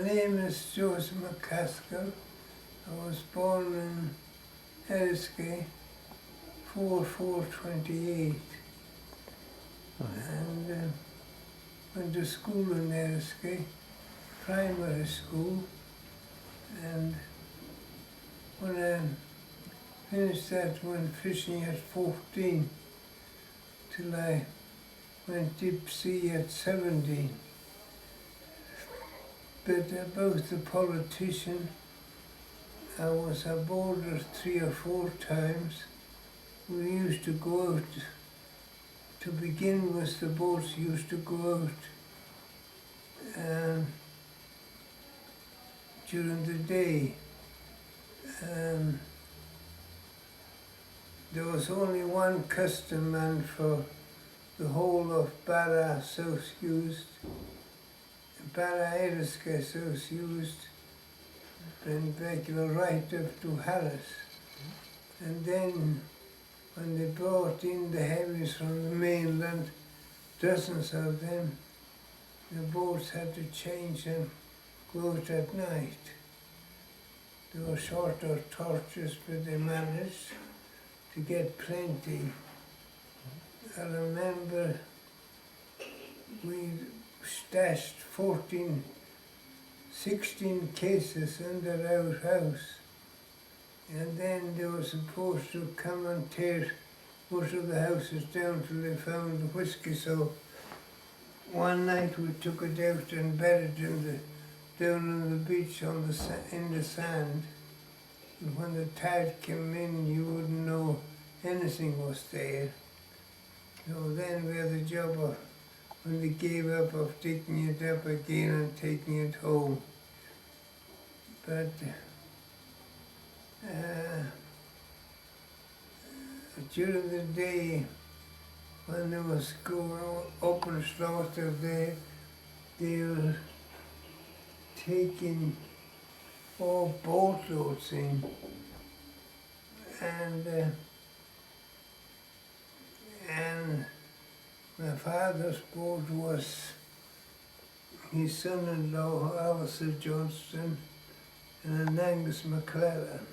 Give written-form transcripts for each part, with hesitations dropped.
name is Joseph MacAskill. I was born in Eriskay, 4/4/28, and went to school in Eriskay, primary school, and when I finished that, went fishing at 14 till I went deep sea at 17. But about the politician, I was aboard 3 or 4 times. We used to go out. To begin with, the boats used to go out during the day. There was only one custom man for the whole of Barra South used. Barra Eriskay South used, and regular right up to Harris. And then when they brought in the heavies from the mainland, dozens of them, the boats had to change and go out at night. They were shorter torches, but they managed to get plenty. I remember we stashed 16 cases under our house, and then they were supposed to come and tear most of the houses down till they found the whiskey. So one night we took it out and buried it down on the beach in the sand. And when the tide came in, you wouldn't know anything was there. So then we had the job of, when they gave up, of digging it up again and taking it home. But during the day, when there was going open slaughter there, they were taking all boatloads in, and my father's boat was his son-in-law, Alistair Johnston, and an Angus McLaren.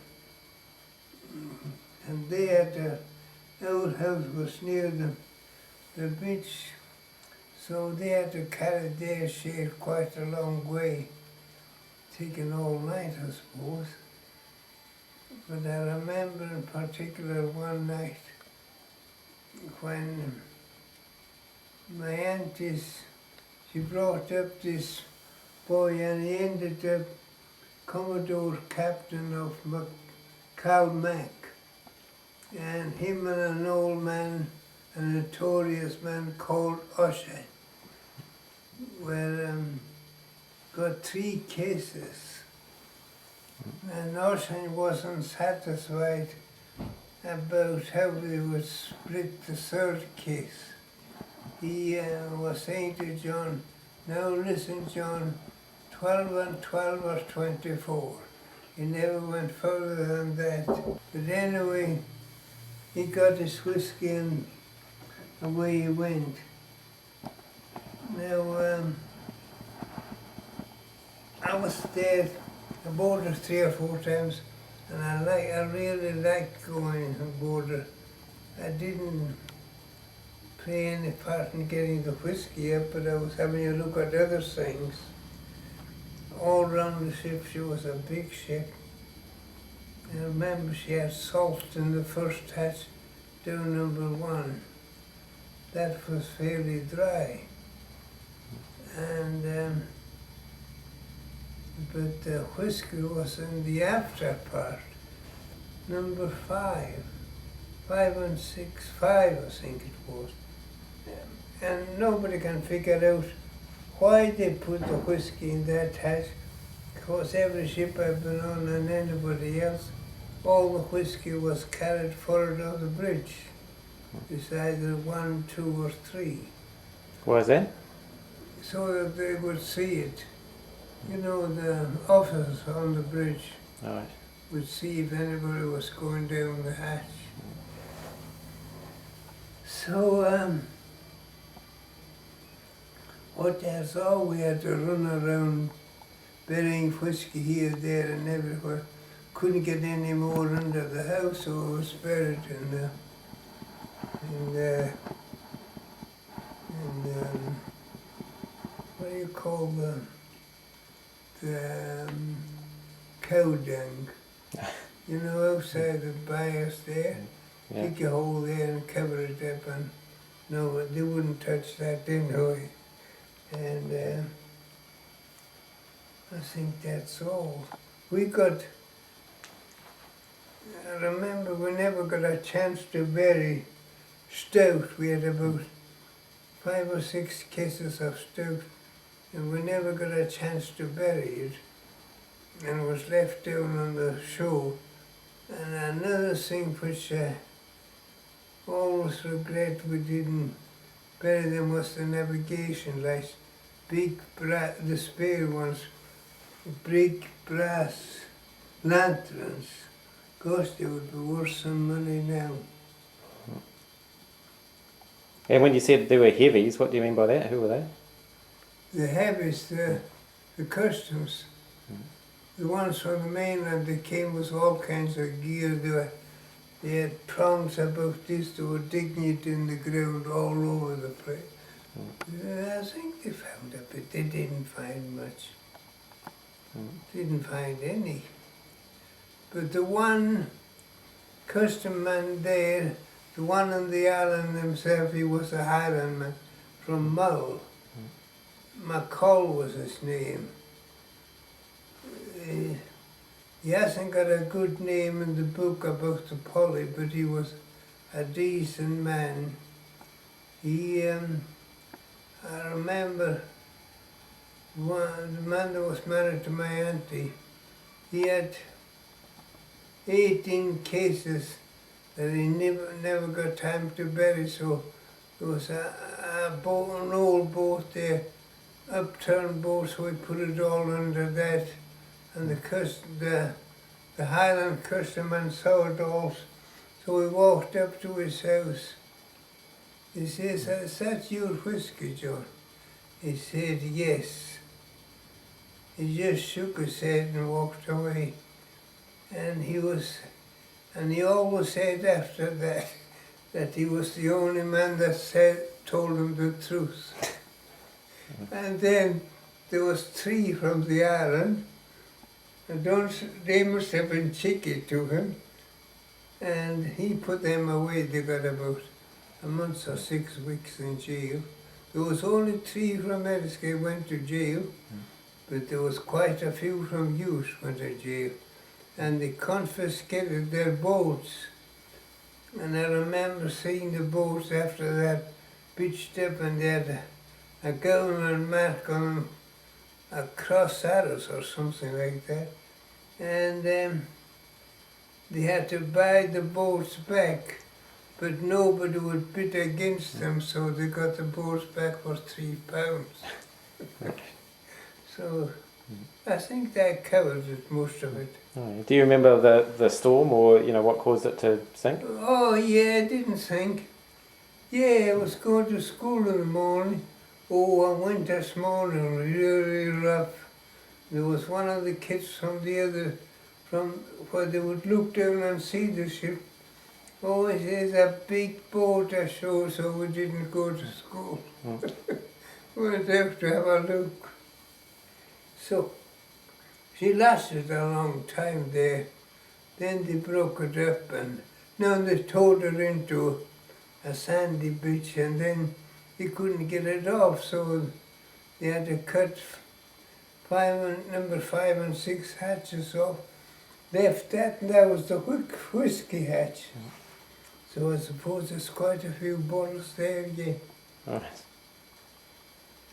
And they had our house was near the beach, so they had to carry their share quite a long way, taking all night, I suppose. But I remember in particular one night when my aunties, she brought up this boy, and he ended up Commodore Captain of Mac. And him and an old man, a notorious man called Usher, got 3 cases. And Usher wasn't satisfied about how they would split the 3rd case. He was saying to John, "Now listen, John, 12 and 12 are 24. He never went further than that. But anyway, he got his whiskey and away he went. Now, I was there aboard her 3 or 4 times, and I really liked going aboard her. I didn't play any part in getting the whiskey up, but I was having a look at other things. All round the ship, she was a big ship. I remember she had salt in the first hatch down number 1. That was fairly dry. And but the whiskey was in the after part, number 5 and 6, 5 I think it was. And nobody can figure out why they put the whiskey in that hatch, because every ship I've been on and anybody else, all the whiskey was carried forward of the bridge. It's either 1, 2 or 3. Why is that? So that they would see it. You know, the officers on the bridge Right. would see if anybody was going down the hatch. So, what that's all, we had to run around burying whiskey here, there and everywhere. Couldn't get any more under the house, so it was buried what do you call the cow dung? You know, outside the bias there, dig a hole there and cover it up, and no, they wouldn't touch that anyway. And I think that's all. I remember we never got a chance to bury stout. We had about 5 or 6 cases of stout, and we never got a chance to bury it. And it was left down on the shore. And another thing which I always regret we didn't bury them was the navigation lights. The spare ones, big brass lanterns. Gosh, they would be worth some money now. And when you said they were heavies, what do you mean by that? Who were they? The heavies, the customs. The ones from the mainland, they came with all kinds of gear. They had prongs about this, they were digging it in the ground all over the place. I think they found it, but they didn't find much. Didn't find any. But the one custom man there, the one on the island himself, he was a Highlandman from Mull. MacAskill was his name. He hasn't got a good name in the book about the Polly, but he was a decent man. I remember the man that was married to my auntie, he had 18 cases that he never got time to bury, so there was an old boat there, upturned boat, so we put it all under that, and the Highland customer saw it all, so we walked up to his house. He says, "Is that your whiskey, John?" He said, "Yes." He just shook his head and walked away. And he always said after that he was the only man that told him the truth. And then there was 3 from the island, and they must have been cheeky to him, and he put them away. They got about a month or 6 weeks in jail. There was only 3 from Eriskay went to jail, but there was quite a few from Hughes went to jail. And they confiscated their boats. And I remember seeing the boats after that beached up, and they had a government mark on them, a cross arrows or something like that. And they had to buy the boats back, but nobody would bid against them, so they got the boats back for £3. So I think that covers it, most of it. Do you remember the storm, or what caused it to sink? Oh yeah, it didn't sink. Yeah, I was going to school in the morning. Oh, a winter's morning, really rough. There was one of the kids from where they would look down and see the ship. Oh, it is a big boat ashore, so we didn't go to school. We went out to have a look. So she lasted a long time there. Then they broke it up, and now they towed her into a sandy beach, and then they couldn't get it off, so they had to cut number 5 and 6 hatches off. Left that, and that was the whiskey hatch. So I suppose there's quite a few bottles there, yeah. Right.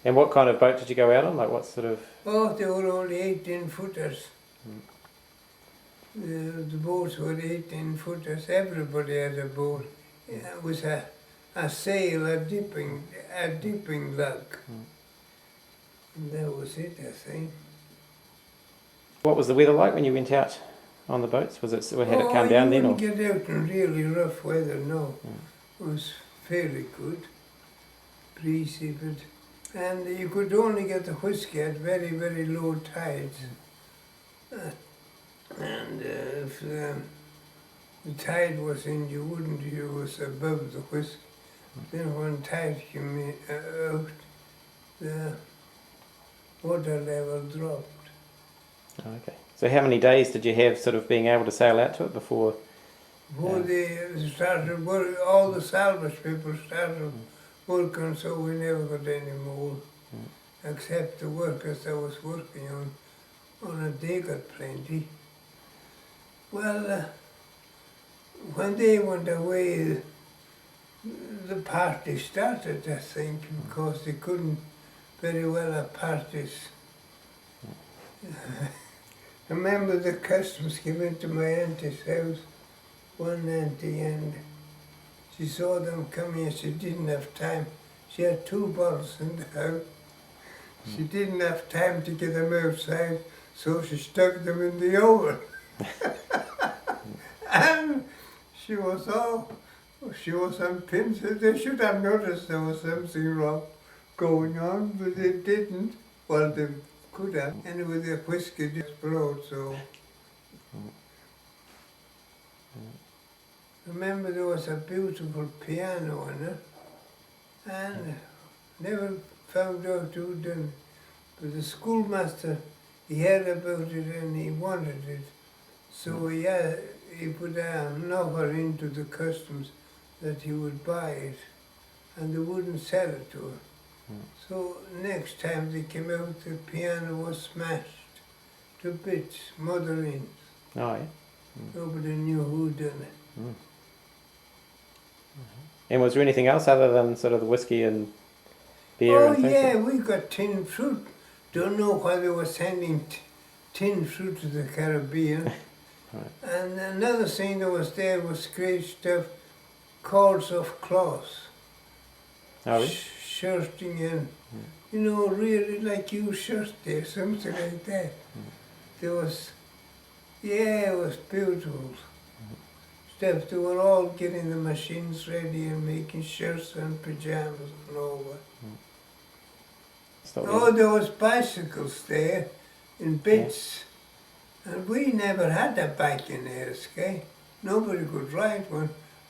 And what kind of boat did you go out on? Like what sort of... Oh, they were only 18-footers. The boats were 18-footers. Everybody had a boat. It was a sail, a dipping lug. And that was it, I think. What was the weather like when you went out on the boats? Had it come down then? You wouldn't get out in really rough weather, no. It was fairly good. Breezy, but... And you could only get the whiskey at very, very low tides. And if the tide was in, you wouldn't use above the whiskey. Then when tide came out, the water level dropped. Oh, okay. So how many days did you have sort of being able to sail out to it before? Before they started work, all the salvage people started working, so we never got any more. Except the workers that was working on it, they got plenty. Well, when they went away, the party started, I think, because they couldn't very well have parties. I remember the customs came into my auntie's house, one auntie, and she saw them coming and she didn't have time. She had 2 bottles in the house. She didn't have time to get them outside, so she stuck them in the oven. And she was on pins. They should have noticed there was something wrong going on, but they didn't. Well, they could have. Anyway, the whiskey just exploded, so. Remember there was a beautiful piano in it, and never found out who did it. But the schoolmaster, he heard about it and he wanted it. So he put an offer into the customs that he would buy it, and they wouldn't sell it to him. So next time they came out, the piano was smashed to bits, mother-ins. Oh, yeah. Nobody knew who did it. And was there anything else other than sort of the whiskey and beer and things? Yeah, we got tinned fruit. Don't know why they were sending tinned fruit to the Caribbean. Right. And another thing that was there was great stuff, cords of cloth. Oh, really? Shirting and, you know, really like you shirt there, something like that. There was, it was beautiful stuff. They were all getting the machines ready and making shirts and pajamas and all that. Oh, there was bicycles there in bits. And we never had a bike in Eriskay. Nobody could ride one.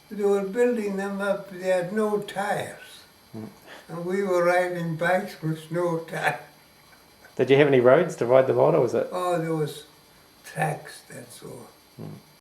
They were building them up, they had no tires. And we were riding bikes with no tires. Did you have any roads to ride them on, or was it? Oh, there was tracks, that's all.